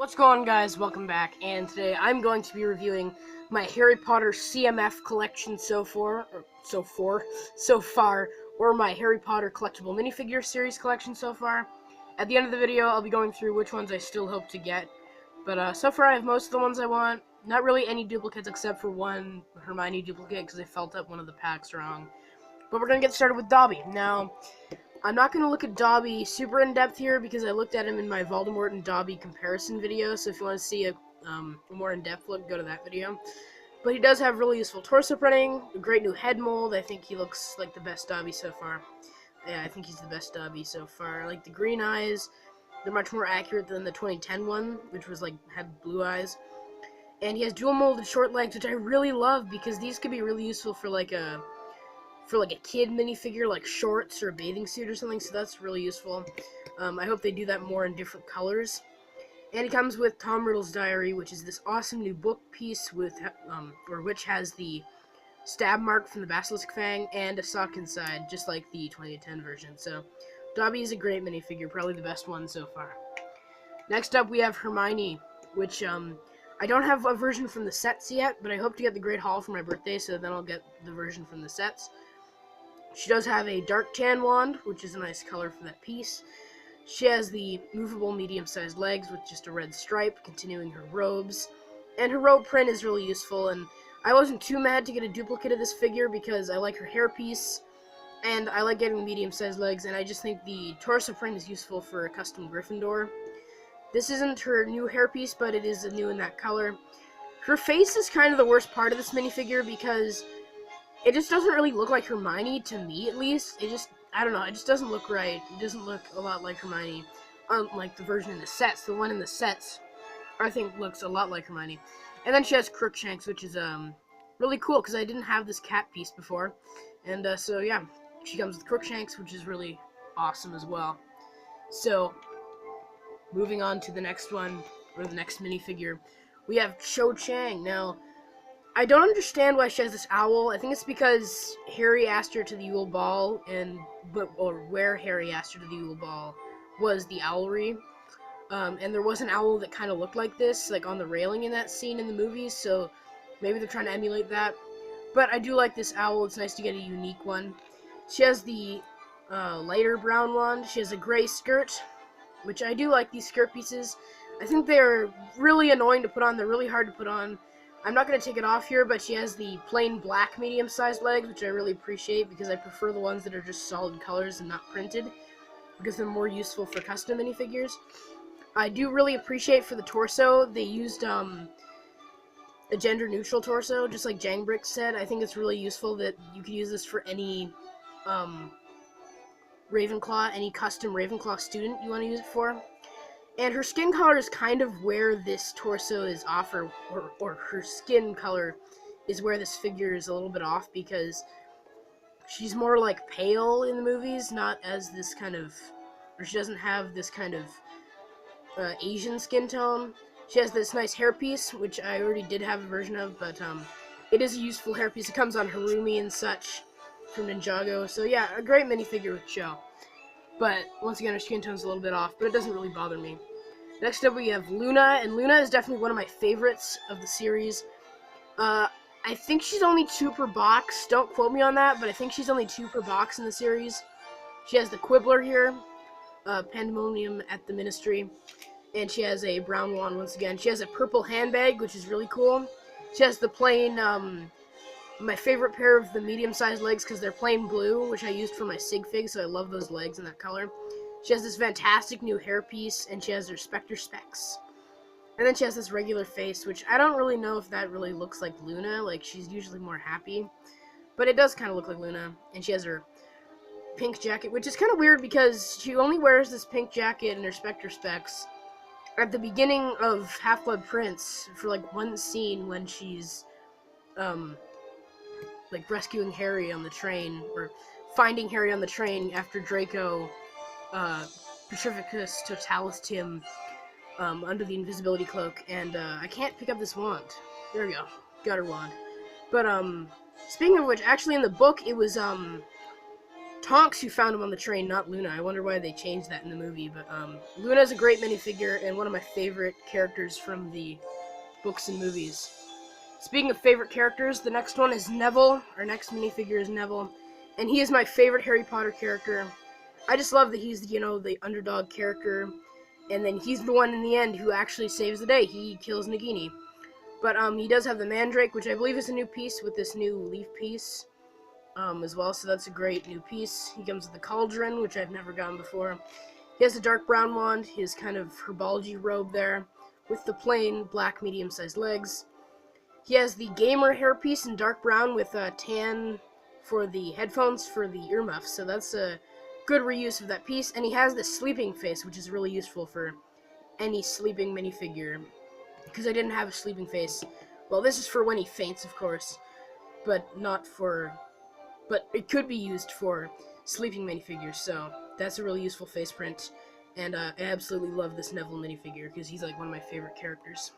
What's going on, guys? Welcome back, and today I'm going to be reviewing my Harry Potter CMF collection so far, or my Harry Potter collectible minifigure series collection so far. At the end of the video, I'll be going through which ones I still hope to get, but so far I have most of the ones I want. Not really any duplicates except for one Hermione duplicate because I felt up one of the packs wrong. But we're going to get started with Dobby. Now, I'm not going to look at Dobby super in-depth here because I looked at him in my Voldemort and Dobby comparison video, so if you want to see a more in-depth look, go to that video. But he does have really useful torso printing, a great new head mold. I think he looks like the best Dobby so far. Yeah, I think he's the best Dobby so far. I like the green eyes. They're much more accurate than the 2010 one, which was had blue eyes. And he has dual molded short legs, which I really love because these could be really useful for a kid minifigure, like shorts or a bathing suit or something, so that's really useful. I hope they do that more in different colors. And it comes with Tom Riddle's Diary, which is this awesome new book piece which has the stab mark from the Basilisk Fang and a sock inside, just like the 2010 version. So, Dobby is a great minifigure, probably the best one so far. Next up, we have Hermione, which I don't have a version from the sets yet, but I hope to get the Great Hall for my birthday, so then I'll get the version from the sets. She does have a dark tan wand, which is a nice color for that piece. She has the movable medium-sized legs with just a red stripe, continuing her robes. And her robe print is really useful, and I wasn't too mad to get a duplicate of this figure because I like her hairpiece, and I like getting medium-sized legs, and I just think the torso print is useful for a custom Gryffindor. This isn't her new hairpiece, but it is new in that color. Her face is kind of the worst part of this minifigure because it just doesn't really look like Hermione, to me at least. I don't know, it just doesn't look right. It doesn't look a lot like Hermione, unlike the version in the sets. The one in the sets, I think, looks a lot like Hermione. And then she has Crookshanks, which is really cool, because I didn't have this cat piece before. And so, yeah, she comes with Crookshanks, which is really awesome as well. So, moving on to the next one, or the next minifigure, we have Cho Chang. Now, I don't understand why she has this owl. I think it's because Harry asked her to the Yule Ball, or where Harry asked her to the Yule Ball was the owlery. And there was an owl that kind of looked like this, like on the railing in that scene in the movies, so maybe they're trying to emulate that. But I do like this owl. It's nice to get a unique one. She has the lighter brown wand. She has a gray skirt, which I do like these skirt pieces. I think they're really annoying to put on. They're really hard to put on. I'm not going to take it off here, but she has the plain black medium-sized legs, which I really appreciate because I prefer the ones that are just solid colors and not printed, because they're more useful for custom minifigures. I do really appreciate for the torso, they used a gender-neutral torso, just like Hobbricks said. I think it's really useful that you could use this for any Ravenclaw, any custom Ravenclaw student you want to use it for. And her skin color is kind of where this torso is off, or her skin color is where this figure is a little bit off, because she's more like pale in the movies, not as this kind of, or she doesn't have this kind of Asian skin tone. She has this nice hairpiece, which I already did have a version of, but it is a useful hairpiece. It comes on Harumi and such from Ninjago, so yeah, a great minifigure with Cho. But once again, her skin tone's a little bit off, but it doesn't really bother me. Next up, we have Luna, and Luna is definitely one of my favorites of the series. I think she's only 2 per box. Don't quote me on that, but I think she's only 2 per box in the series. She has the Quibbler here, Pandemonium at the Ministry, and she has a brown wand once again. She has a purple handbag, which is really cool. She has the plain, my favorite pair of the medium-sized legs because they're plain blue, which I used for my Sig Fig, so I love those legs in that color. She has this fantastic new hairpiece, and she has her Spectre Specs. And then she has this regular face, which I don't really know if that really looks like Luna. Like, she's usually more happy. But it does kind of look like Luna. And she has her pink jacket, which is kind of weird because she only wears this pink jacket and her Spectre Specs at the beginning of Half-Blood Prince for, one scene when she's, rescuing Harry on the train, or finding Harry on the train after Draco Petrificus Totalitium under the invisibility cloak, and I can't pick up this wand. There we go. Got her wand. But speaking of which, actually in the book it was Tonks who found him on the train, not Luna. I wonder why they changed that in the movie, but Luna's a great minifigure and one of my favorite characters from the books and movies. Speaking of favorite characters, the next one is Neville. Our next minifigure is Neville, and he is my favorite Harry Potter character. I just love that he's, you know, the underdog character, and then he's the one in the end who actually saves the day. He kills Nagini. But he does have the Mandrake, which I believe is a new piece with this new leaf piece as well, so that's a great new piece. He comes with the Cauldron, which I've never gotten before. He has the dark brown wand, his kind of herbology robe there, with the plain black medium-sized legs. He has the gamer hairpiece in dark brown with tan for the headphones for the earmuffs, so that's a good reuse of that piece. And he has the sleeping face, which is really useful for any sleeping minifigure, because I didn't have a sleeping face. Well, this is for when he faints, of course, but it could be used for sleeping minifigures, so that's a really useful face print. And I absolutely love this Neville minifigure, because he's like one of my favorite characters.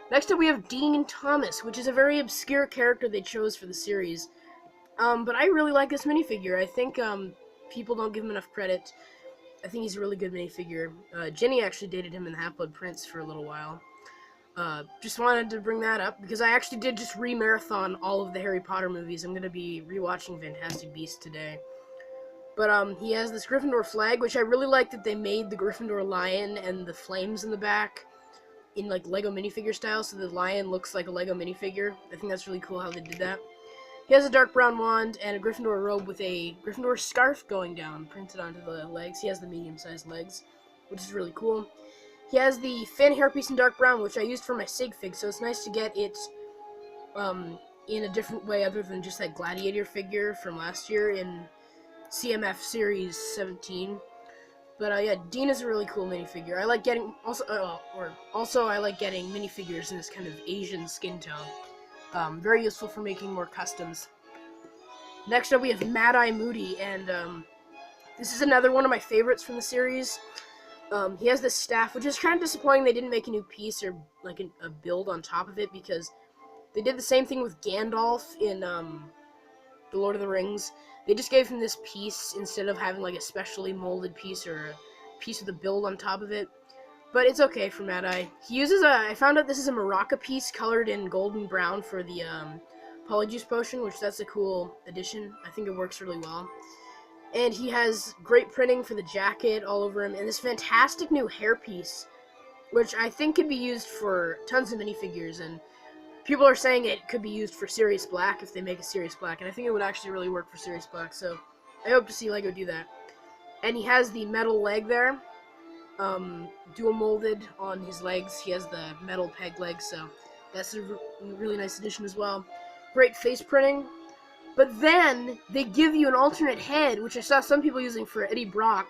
Next up we have Dean Thomas, which is a very obscure character they chose for the series. But I really like this minifigure. I think people don't give him enough credit. I think he's a really good minifigure. Jenny actually dated him in the Half-Blood Prince for a little while. Just wanted to bring that up, because I actually did just re-marathon all of the Harry Potter movies. I'm going to be rewatching Fantastic Beasts today. But he has this Gryffindor flag, which I really like that they made the Gryffindor lion and the flames in the back in like Lego minifigure style, so the lion looks like a Lego minifigure. I think that's really cool how they did that. He has a dark brown wand and a Gryffindor robe with a Gryffindor scarf going down, printed onto the legs. He has the medium-sized legs, which is really cool. He has the Finn hairpiece in dark brown, which I used for my Sig Fig, so it's nice to get it in a different way other than just that Gladiator figure from last year in CMF Series 17. But yeah, Dean is a really cool minifigure. I like getting I like getting minifigures in this kind of Asian skin tone. Very useful for making more customs. Next up we have Mad Eye Moody, and this is another one of my favorites from the series. He has this staff, which is kind of disappointing they didn't make a new piece or like a build on top of it, because they did the same thing with Gandalf in The Lord of the Rings. They just gave him this piece instead of having like a specially molded piece or a piece with a build on top of it. But it's okay for Mad Eye. He uses I found out this is a Maraca piece colored in golden brown for the Polyjuice potion, which that's a cool addition. I think it works really well. And he has great printing for the jacket all over him, and this fantastic new hairpiece, which I think could be used for tons of minifigures, and people are saying it could be used for Sirius Black if they make a Sirius Black, and I think it would actually really work for Sirius Black, so I hope to see LEGO do that. And he has the metal leg there, dual molded on his legs. He has the metal peg legs, so that's a really nice addition as well. Great face printing. But then they give you an alternate head, which I saw some people using for Eddie Brock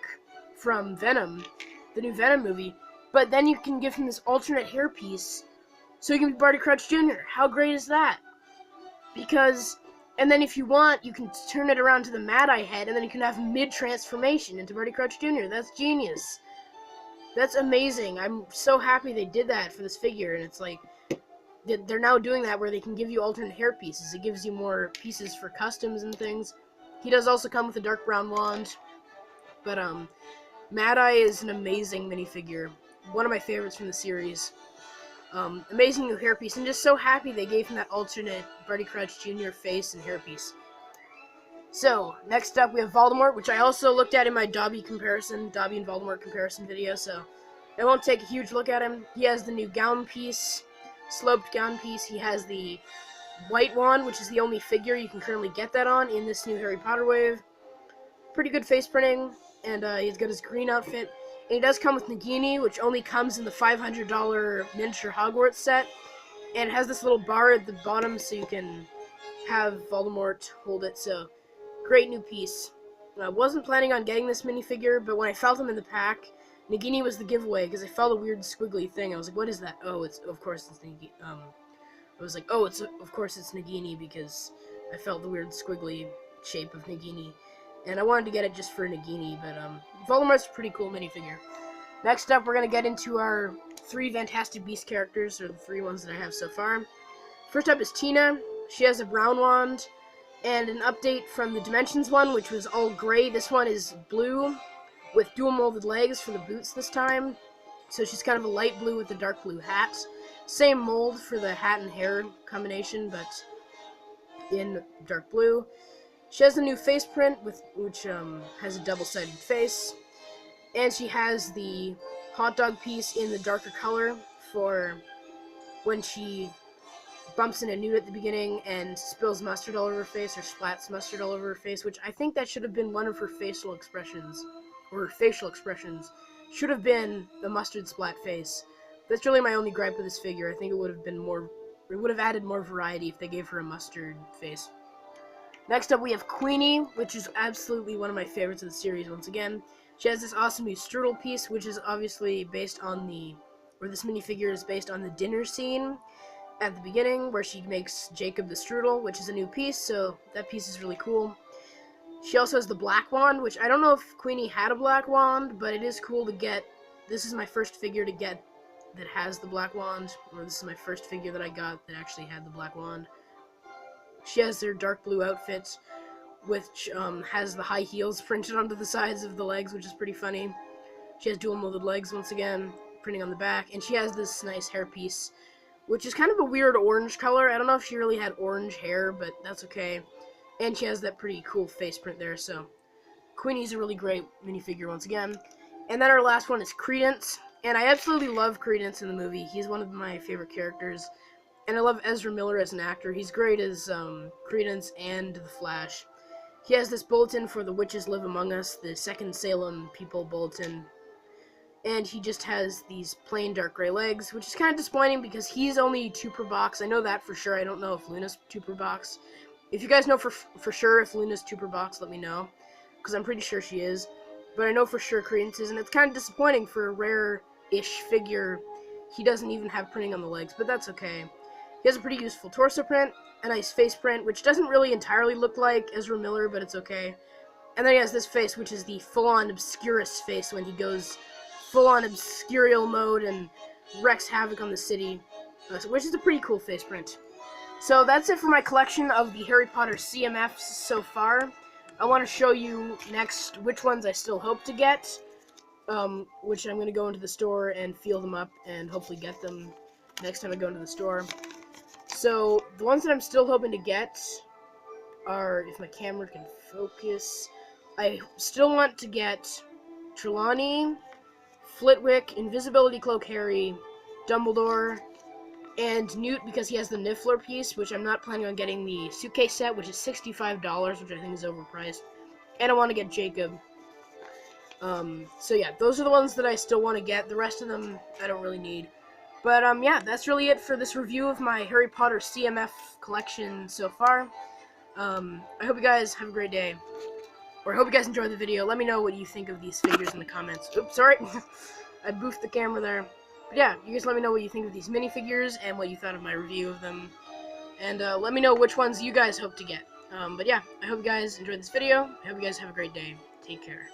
from Venom, the new Venom movie. But then you can give him this alternate hairpiece, so he can be Barty Crouch Jr. How great is that? And then if you want, you can turn it around to the Mad Eye head, and then you can have mid-transformation into Barty Crouch Jr. That's genius. That's amazing. I'm so happy they did that for this figure, and it's like, they're now doing that where they can give you alternate hair pieces. It gives you more pieces for customs and things. He does also come with a dark brown wand. But Mad Eye is an amazing minifigure. One of my favorites from the series. Amazing new hairpiece. I'm just so happy they gave him that alternate Barty Crouch Jr. face and hairpiece. So, next up we have Voldemort, which I also looked at in my Dobby and Voldemort comparison video, so I won't take a huge look at him. He has the new gown piece. Sloped gown piece. He has the white wand, which is the only figure you can currently get that on in this new Harry Potter wave. Pretty good face printing, and he's got his green outfit. And he does come with Nagini, which only comes in the $500 miniature Hogwarts set, and it has this little bar at the bottom so you can have Voldemort hold it. So great new piece. I wasn't planning on getting this minifigure, but when I felt him in the pack, Nagini was the giveaway, because I felt a weird squiggly thing. I was like, what is that? Oh, of course it's Nagini. I was like, oh, of course it's Nagini, because I felt the weird squiggly shape of Nagini. And I wanted to get it just for Nagini, but Voldemort's a pretty cool minifigure. Next up, we're going to get into our 3 Fantastic Beasts characters, or the 3 ones that I have so far. First up is Tina. She has a brown wand, And an update from the Dimensions one, which was all gray. This one is blue with dual molded legs for the boots this time. So she's kind of a light blue with a dark blue hat. Same mold for the hat and hair combination, but in dark blue. She has a new face print, which has a double-sided face. And she has the hot dog piece in the darker color for when she bumps into Newt at the beginning and spills mustard all over her face, or splats mustard all over her face, which I think that should have been one of her facial expressions, or her facial expressions. Should have been the mustard splat face. That's really my only gripe with this figure. I think it would have added more variety if they gave her a mustard face. Next up we have Queenie, which is absolutely one of my favorites of the series once again. She has this awesome new strudel piece, which is obviously based on this minifigure is based on the dinner scene at the beginning, where she makes Jacob the strudel, which is a new piece, so that piece is really cool. She also has the black wand, which I don't know if Queenie had a black wand, but it is cool to get. This is my first figure to get that has the black wand, or this is my first figure that I got that actually had the black wand. She has their dark blue outfit, which has the high heels printed onto the sides of the legs, which is pretty funny. She has dual molded legs once again, printing on the back, and she has this nice hairpiece, which is kind of a weird orange color. I don't know if she really had orange hair, but that's okay. And she has that pretty cool face print there, so Queenie's a really great minifigure once again. And then our last one is Credence, and I absolutely love Credence in the movie. He's one of my favorite characters. And I love Ezra Miller as an actor. He's great as Credence and the Flash. He has this bulletin for The Witches Live Among Us, the Second Salem People bulletin. And he just has these plain dark gray legs, which is kind of disappointing because he's only 2 per box. I know that for sure. I don't know if Luna's 2 per box. If you guys know for sure if Luna's 2 per box, let me know, because I'm pretty sure she is. But I know for sure Credence is, and it's kind of disappointing for a rare-ish figure. He doesn't even have printing on the legs, but that's okay. He has a pretty useful torso print, a nice face print, which doesn't really entirely look like Ezra Miller, but it's okay. And then he has this face, which is the full-on Obscurus face when he goes full-on Obscurial mode and wreaks havoc on the city, which is a pretty cool face print. So that's it for my collection of the Harry Potter CMFs so far. I want to show you next which ones I still hope to get, which I'm going to go into the store and feel them up and hopefully get them next time I go into the store. So, the ones that I'm still hoping to get are, if my camera can focus, I still want to get Trelawney, Flitwick, Invisibility Cloak Harry, Dumbledore, and Newt because he has the Niffler piece, which I'm not planning on getting the suitcase set, which is $65, which I think is overpriced. And I want to get Jacob. So yeah, those are the ones that I still want to get. The rest of them I don't really need. But, yeah, that's really it for this review of my Harry Potter CMF collection so far. I hope you guys have a great day. Or I hope you guys enjoyed the video. Let me know what you think of these figures in the comments. Oops, sorry. I boofed the camera there. But yeah, you guys let me know what you think of these minifigures and what you thought of my review of them. And, let me know which ones you guys hope to get. But yeah, I hope you guys enjoyed this video. I hope you guys have a great day. Take care.